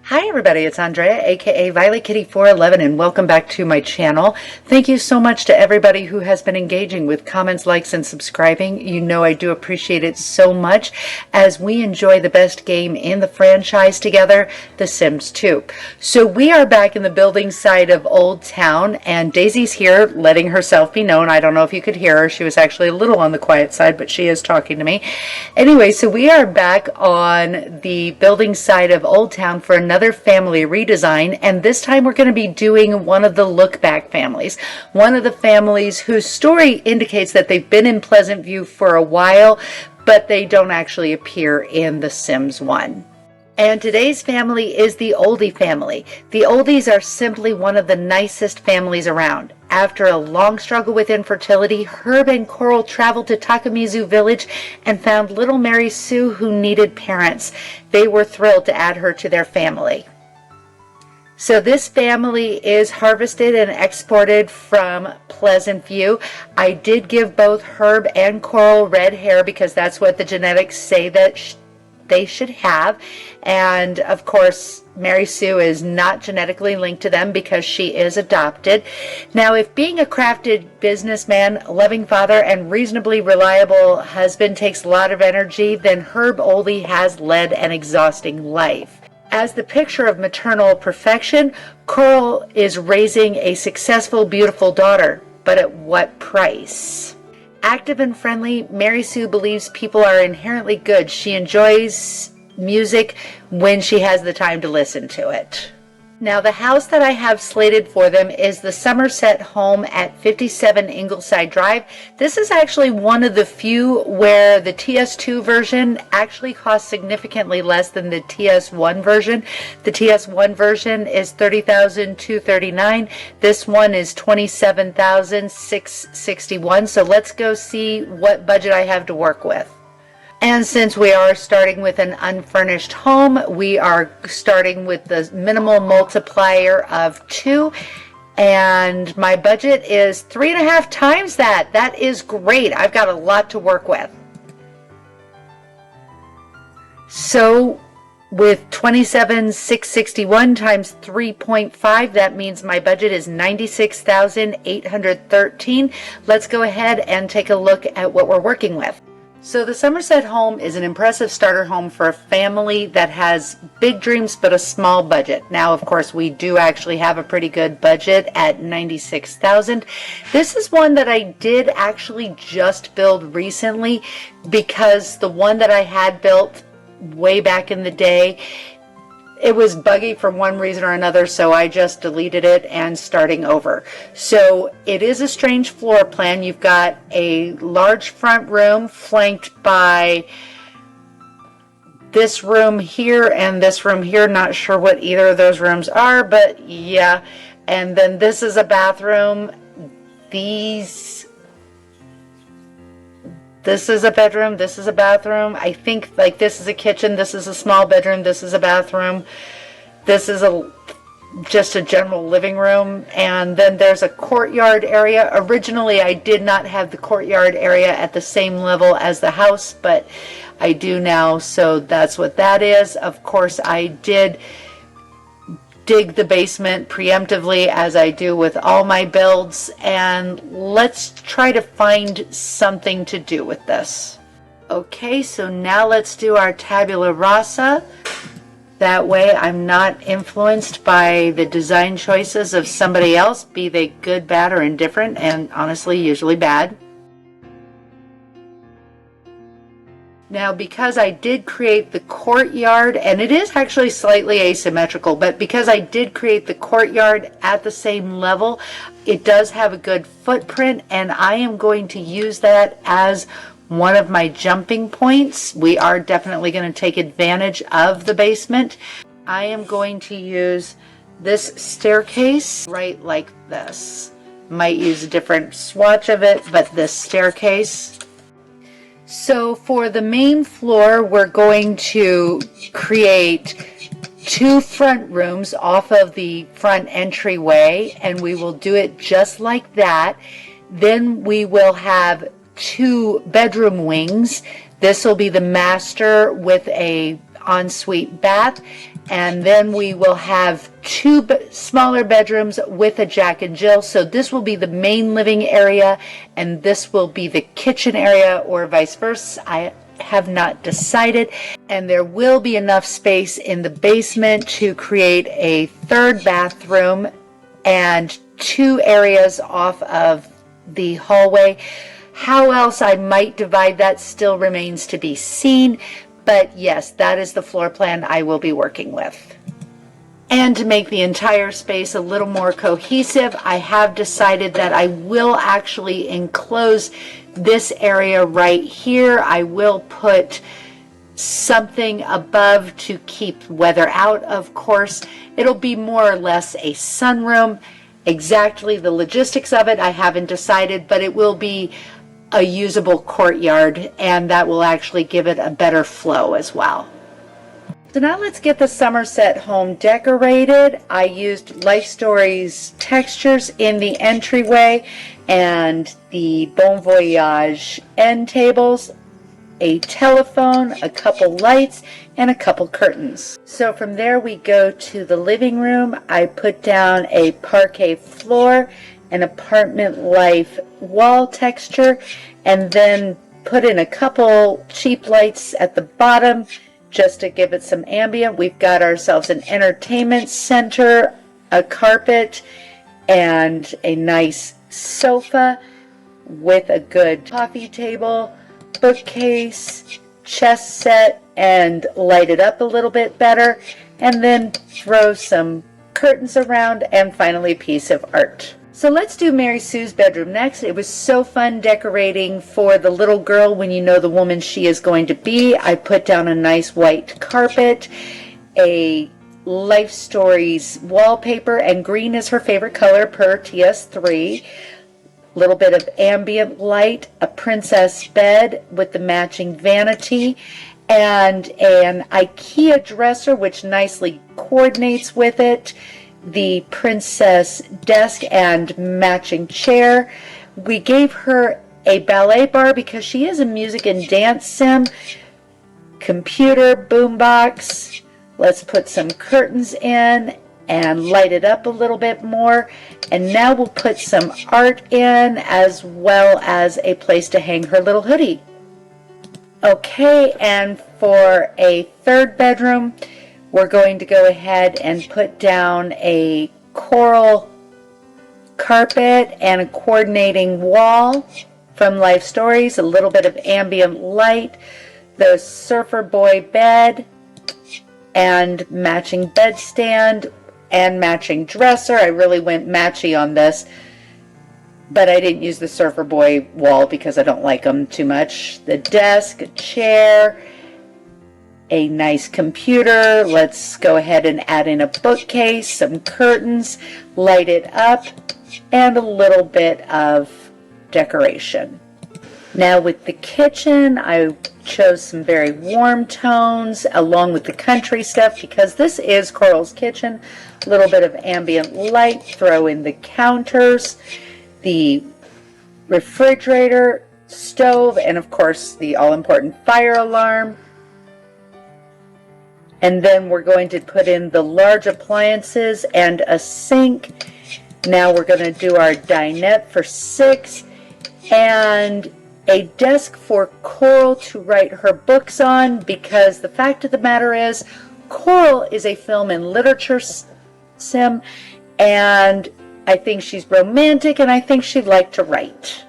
Hi everybody, it's Andrea, aka Violet Kitty 411, and welcome back to my channel. Thank you so much to everybody who has been engaging with comments, likes, and subscribing. You know I do appreciate it so much as we enjoy the best game in the franchise together, The Sims 2. So we are back in the building side of Old Town, and Daisy's here letting herself be known. I don't know if you could hear her. She was actually a little on the quiet side, but she is talking to me. Anyway, so we are back on the building side of Old Town for another family redesign, and this time we're going to be doing one of the look back families, one of the families whose story indicates that they've been in Pleasant View for a while, but they don't actually appear in The Sims 1. And today's family is the Oldie family. The Oldies are simply one of the nicest families around. After a long struggle with infertility, Herb and Coral traveled to Takamizu village and found little Mary Sue who needed parents. They were thrilled to add her to their family. So this family is harvested and exported from Pleasant View. I did give both Herb and Coral red hair because that's what the genetics say that they should have, and of course Mary Sue is not genetically linked to them because she is adopted. Now, if being a crafted businessman, loving father, and reasonably reliable husband takes a lot of energy, then Herb Oldie has led an exhausting life. As the picture of maternal perfection, Coral is raising a successful, beautiful daughter, but at what price? Active and friendly, Mary Sue believes people are inherently good. She enjoys music when she has the time to listen to it. Now, the house that I have slated for them is the Somerset home at 57 Ingleside Drive. This is actually one of the few where the TS2 version actually costs significantly less than the TS1 version. The TS1 version is $30,239. This one is $27,661. So let's go see what budget I have to work with. And since we are starting with an unfurnished home, we are starting with the minimal multiplier of 2. And my budget is 3.5 times that. That is great. I've got a lot to work with. So with 27,661 times 3.5, that means my budget is 96,813. Let's go ahead and take a look at what we're working with. So the Somerset home is an impressive starter home for a family that has big dreams but a small budget. Now, of course, we do actually have a pretty good budget at 96,000. This is one that I did actually just build recently because the one that I had built way back in the day, it was buggy for one reason or another, so I just deleted it and starting over. So it is a strange floor plan. You've got a large front room flanked by this room here and this room here. Not sure what either of those rooms are, but yeah. And then this is a bathroom. This is a bedroom, this is a bathroom. I think like this is a kitchen, this is a small bedroom, this is a bathroom. This is just a general living room. And then there's a courtyard area. Originally, I did not have the courtyard area at the same level as the house, but I do now, so that's what that is. Of course, I did dig the basement preemptively as I do with all my builds, and let's try to find something to do with this. Okay, so now let's do our tabula rasa. That way I'm not influenced by the design choices of somebody else, be they good, bad, or indifferent, and honestly usually bad. Now, because I did create the courtyard, and it is actually slightly asymmetrical, but because I did create the courtyard at the same level, it does have a good footprint, and I am going to use that as one of my jumping points. We are definitely going to take advantage of the basement. I am going to use this staircase right like this. Might use a different swatch of it, but this staircase. So for the main floor, we're going to create 2 front rooms off of the front entryway, and we will do it just like that. Then we will have 2 bedroom wings. This will be the master with a ensuite bath, And then we will have two smaller bedrooms with a Jack and Jill. So this will be the main living area, and this will be the kitchen area, or vice versa. I have not decided. And there will be enough space in the basement to create a third bathroom and two areas off of the hallway. How else I might divide that still remains to be seen. But yes, that is the floor plan I will be working with. And to make the entire space a little more cohesive, I have decided that I will actually enclose this area right here. I will put something above to keep weather out, of course. It'll be more or less a sunroom. Exactly the logistics of it, I haven't decided, but it will be a usable courtyard, and that will actually give it a better flow as well. So now let's get the Somerset home decorated. I used Life Stories textures in the entryway and the Bon Voyage end tables, a telephone, a couple lights, and a couple curtains. So from there we go to the living room. I put down a parquet floor, an apartment life wall texture, and then put in a couple cheap lights at the bottom just to give it some ambient. We've got ourselves an entertainment center, a carpet, and a nice sofa with a good coffee table, bookcase, chess set, and light it up a little bit better, and then throw some curtains around, and finally a piece of art. So let's do Mary Sue's bedroom next. It was so fun decorating for the little girl when you know the woman she is going to be. I put down a nice white carpet, a Life Stories wallpaper, and green is her favorite color per TS3. A little bit of ambient light, a princess bed with the matching vanity, and an IKEA dresser which nicely coordinates with it, the princess desk and matching chair. We gave her a ballet bar because she is a music and dance sim, computer, boombox. Let's put some curtains in and light it up a little bit more. And now we'll put some art in, as well as a place to hang her little hoodie. Okay, and for a third bedroom, we're going to go ahead and put down a coral carpet and a coordinating wall from Life Stories, a little bit of ambient light, the surfer boy bed, and matching bedstand and matching dresser. I really went matchy on this, but I didn't use the surfer boy wall because I don't like them too much. The desk, a chair, a nice computer. Let's go ahead and add in a bookcase, some curtains, light it up, and a little bit of decoration. Now with the kitchen, I chose some very warm tones along with the country stuff because this is Coral's kitchen. A little bit of ambient light, throw in the counters, the refrigerator, stove, and of course the all-important fire alarm. And then we're going to put in the large appliances and a sink. Now we're going to do our dinette for 6 and a desk for Coral to write her books on, because the fact of the matter is Coral is a film and literature sim, and I think she's romantic and I think she'd like to write.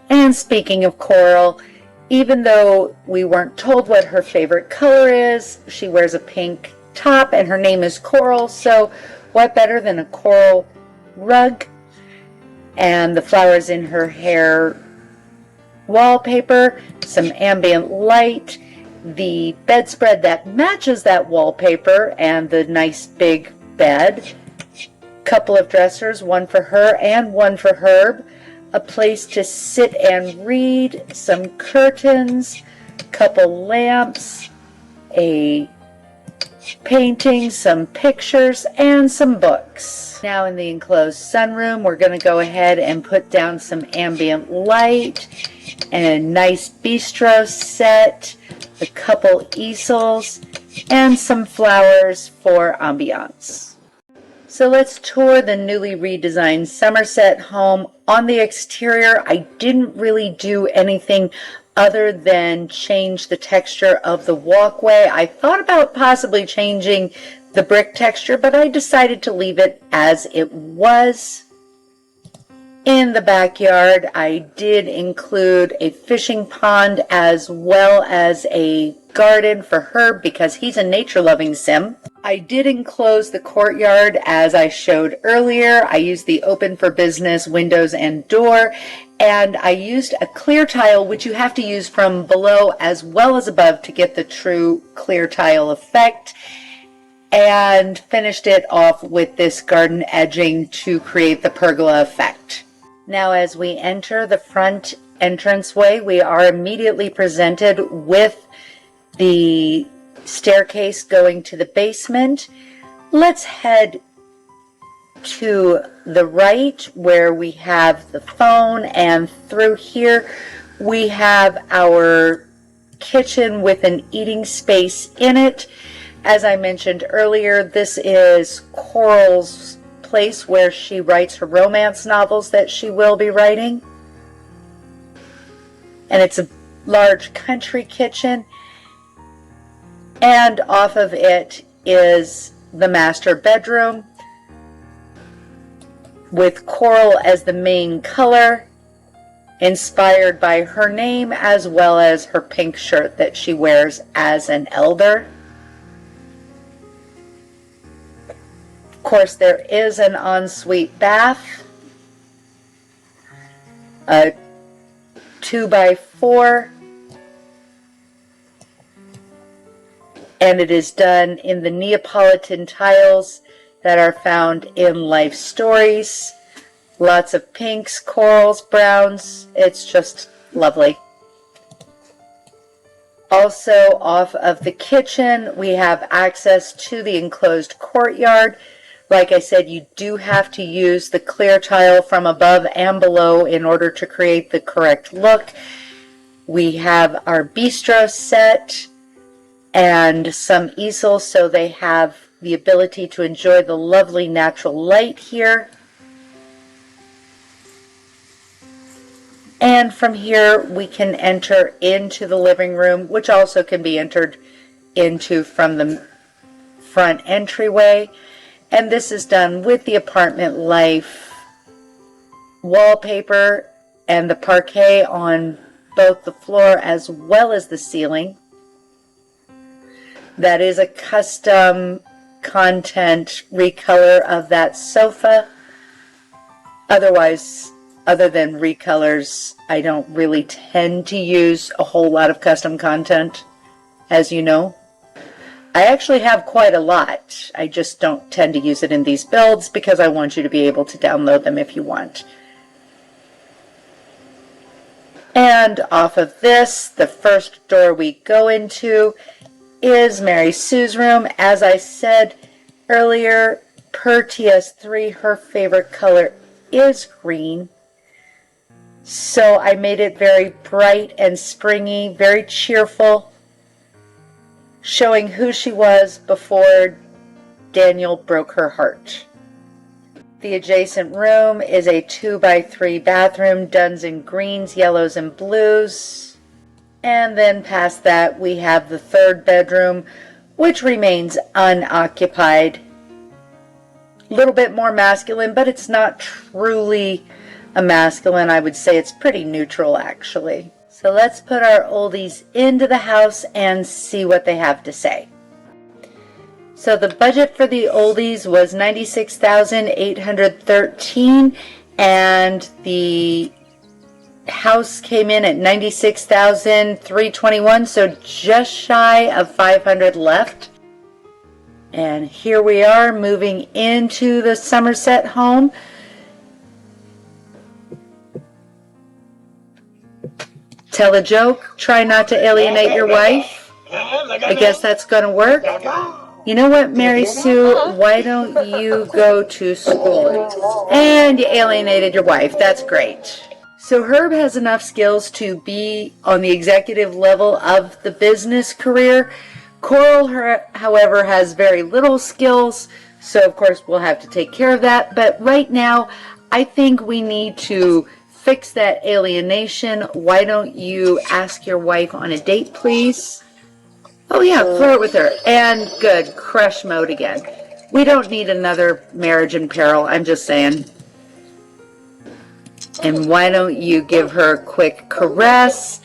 And speaking of Coral, even though we weren't told what her favorite color is, she wears a pink top and her name is Coral, so what better than a coral rug and the flowers in her hair wallpaper, some ambient light, the bedspread that matches that wallpaper, and the nice big bed, couple of dressers, one for her and one for Herb, a place to sit and read, some curtains, couple lamps, a painting, some pictures, and some books. Now in the enclosed sunroom, we're going to go ahead and put down some ambient light and a nice bistro set, a couple easels, and some flowers for ambiance. So let's tour the newly redesigned Somerset home. On the exterior, I didn't really do anything other than change the texture of the walkway. I thought about possibly changing the brick texture, but I decided to leave it as it was. In the backyard, I did include a fishing pond as well as a garden for Herb because he's a nature-loving sim. I did enclose the courtyard as I showed earlier. I used the open for business windows and door, and I used a clear tile, which you have to use from below as well as above to get the true clear tile effect, and finished it off with this garden edging to create the pergola effect. Now as we enter the front entranceway, we are immediately presented with the staircase going to the basement. Let's head to the right where we have the phone, and through here we have our kitchen with an eating space in it. As I mentioned earlier, this is Coral's place where she writes her romance novels that she will be writing. And it's a large country kitchen. And off of it is the master bedroom with coral as the main color, inspired by her name as well as her pink shirt that she wears as an elder. Of course, there is an ensuite bath, a 2x4, and it is done in the Neapolitan tiles that are found in Life Stories. Lots of pinks, corals, browns. It's just lovely. Also, off of the kitchen, we have access to the enclosed courtyard. Like I said, you do have to use the clear tile from above and below in order to create the correct look. We have our bistro set and some easels so they have the ability to enjoy the lovely natural light here. And from here we can enter into the living room, which also can be entered into from the front entryway. And this is done with the Apartment Life wallpaper and the parquet on both the floor as well as the ceiling. That is a custom content recolor of that sofa. Otherwise, other than recolors, I don't really tend to use a whole lot of custom content, as you know. I actually have quite a lot. I just don't tend to use it in these builds because I want you to be able to download them if you want. And off of this, the first door we go into is Mary Sue's room. As I said earlier, per TS3, her favorite color is green. So I made it very bright and springy, very cheerful, showing who she was before Daniel broke her heart. The adjacent room is a 2x3 bathroom done in greens, yellows, and blues. And then past that we have the third bedroom, which remains unoccupied. A little bit more masculine, but it's not truly a masculine. I would say it's pretty neutral actually. So let's put our oldies into the house and see what they have to say. So the budget for the oldies was $96,813 and the house came in at $96,321, so just shy of 500 left. And here we are moving into the Somerset home. Tell a joke, try not to alienate your wife. I guess that's going to work. You know what, Mary Sue, why don't you go to school? And you alienated your wife. That's great. So Herb has enough skills to be on the executive level of the business career, Coral, however, has very little skills, so of course we'll have to take care of that. But right now, I think we need to fix that alienation. Why don't you ask your wife on a date, please? Oh yeah, flirt with her. And good, crush mode again. We don't need another marriage in peril, I'm just saying. And why don't you give her a quick caress?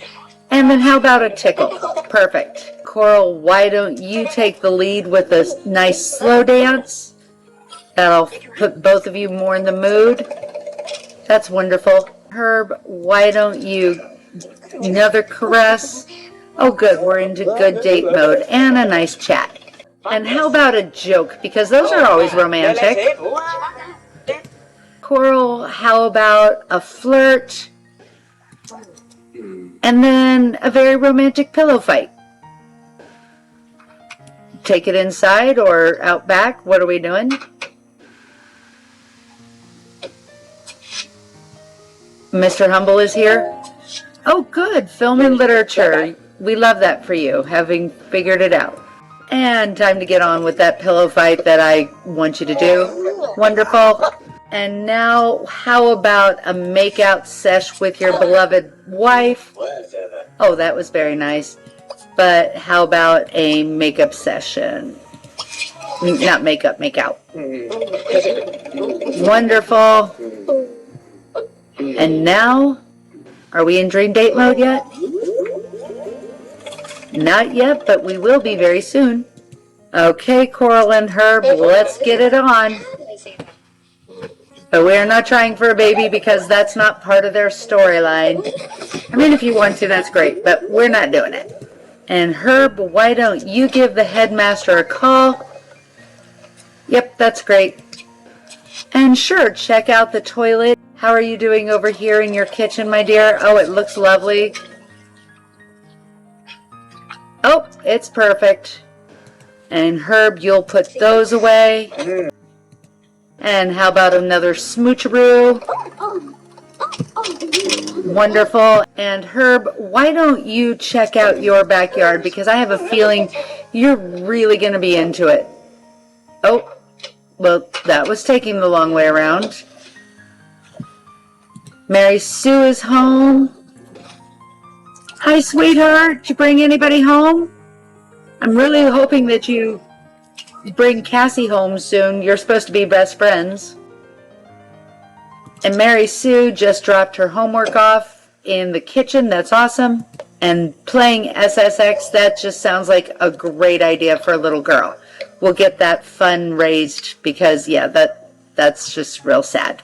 And then how about a tickle? Perfect. Coral, why don't you take the lead with a nice slow dance? That'll put both of you more in the mood. That's wonderful. Herb, why don't you another caress? Oh good, we're into good date mode and a nice chat. And how about a joke? Because those are always romantic. Coral, how about a flirt? And then a very romantic pillow fight. Take it inside or out back. What are we doing? Mr. Humble is here. Oh, good. Film and literature. We love that for you, having figured it out. And time to get on with that pillow fight that I want you to do. Wonderful. And now, how about a make-out sesh with your beloved wife? Oh, that was very nice. But how about a makeup session? Not makeup, make-out. Wonderful. And now, are we in dream date mode yet? Not yet, but we will be very soon. Okay, Coral and Herb, let's get it on. But we are not trying for a baby because that's not part of their storyline. I mean, if you want to, that's great, but we're not doing it. And Herb, why don't you give the headmaster a call? Yep, that's great. And sure, check out the toilet. How are you doing over here in your kitchen, my dear? Oh, it looks lovely. Oh, it's perfect. And Herb, you'll put those away. And how about another smoocheroo? Wonderful. And Herb, why don't you check out your backyard? Because I have a feeling you're really going to be into it. Oh, well, that was taking the long way around. Mary Sue is home. Hi, sweetheart. Did you bring anybody home? I'm really hoping that you bring Cassie home soon. You're supposed to be best friends. And Mary Sue just dropped her homework off in the kitchen. That's awesome. And playing SSX, that just sounds like a great idea for a little girl. We'll get that fun raised because, yeah, that's just real sad.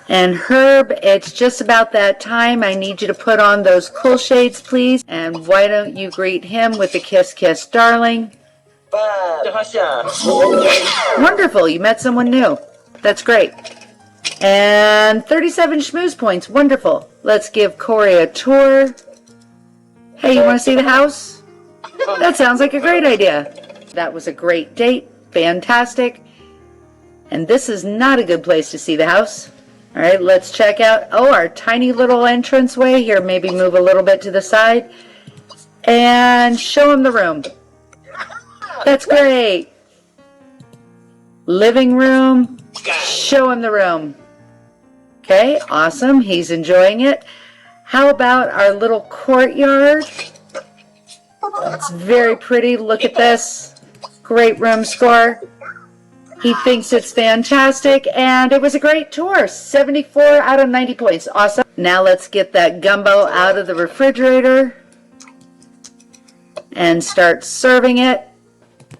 And Herb, it's just about that time. I need you to put on those cool shades, please. And why don't you greet him with a kiss, kiss, darling? Wonderful, you met someone new. That's great. And 37 schmooze points, wonderful. Let's give Corey a tour. Hey, you want to see the house? That sounds like a great idea. That was a great date, fantastic. And this is not a good place to see the house. All right, let's check out, oh, our tiny little entranceway here. Maybe move a little bit to the side. And show him the room. That's great. Living room. Show him the room. Okay, awesome. He's enjoying it. How about our little courtyard? It's very pretty. Look at this. Great room score. He thinks it's fantastic, and it was a great tour. 74 out of 90 points. Awesome. Now let's get that gumbo out of the refrigerator and start serving it.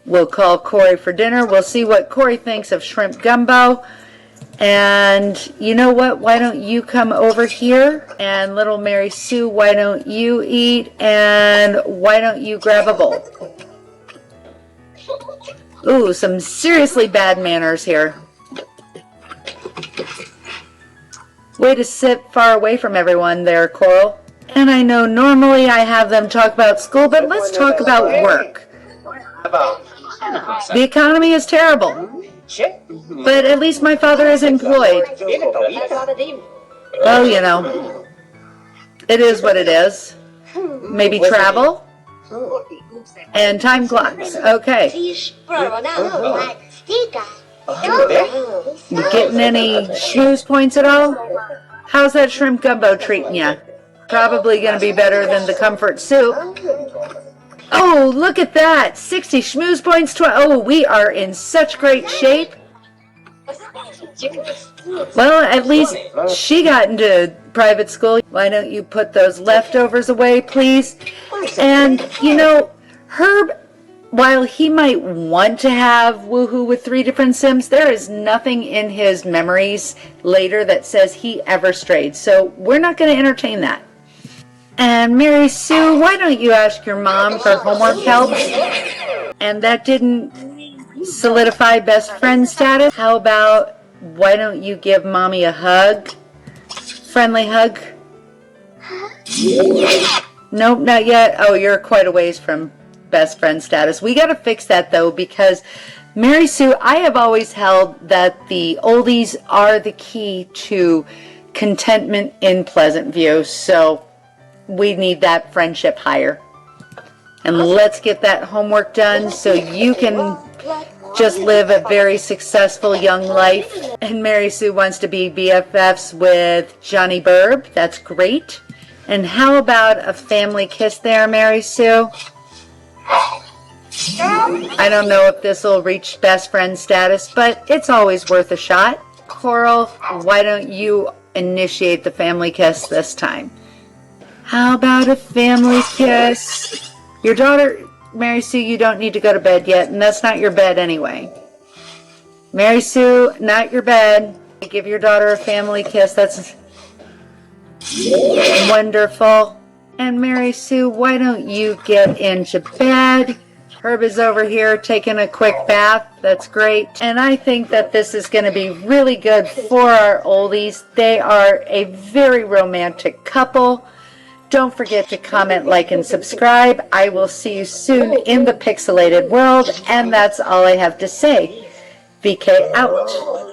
We'll call Corey for dinner. We'll see what Corey thinks of shrimp gumbo. And you know what? Why don't you come over here? And little Mary Sue, why don't you eat? And why don't you grab a bowl? Ooh, some seriously bad manners here. Way to sit far away from everyone there, Coral. And I know normally I have them talk about school, but let's talk about work. The economy is terrible. But at least my father is employed. Well, you know, it is what it is. Maybe travel? And time clocks. Okay. You getting any schmooze points at all? How's that shrimp gumbo treating you? Probably going to be better than the comfort soup. Oh, look at that. 60 schmooze points. Oh, we are in such great shape. Well, at least she got into private school. Why don't you put those leftovers away, please? And, you know, Herb, while he might want to have Woohoo with 3 different Sims, there is nothing in his memories later that says he ever strayed. So we're not going to entertain that. And Mary Sue, why don't you ask your mom for homework help? And that didn't solidify best friend status. How about, why don't you give mommy a hug? Friendly hug? Nope, not yet. Oh, you're quite a ways from best friend status. We got to fix that though, because Mary Sue, I have always held that the oldies are the key to contentment in Pleasant View. So we need that friendship higher. And let's get that homework done so you can just live a very successful young life. And Mary Sue wants to be BFFs with Johnny Burb. That's great. And how about a family kiss there, Mary Sue? I don't know if this will reach best friend status, but it's always worth a shot. Coral, why don't you initiate the family kiss this time? How about a family kiss? Your daughter, Mary Sue, you don't need to go to bed yet, and that's not your bed anyway. Mary Sue, not your bed. Give your daughter a family kiss. That's wonderful. And Mary Sue, why don't you get into bed? Herb is over here taking a quick bath. That's great. And I think that this is going to be really good for our oldies. They are a very romantic couple. Don't forget to comment, like, and subscribe. I will see you soon in the pixelated world. And that's all I have to say. VK out.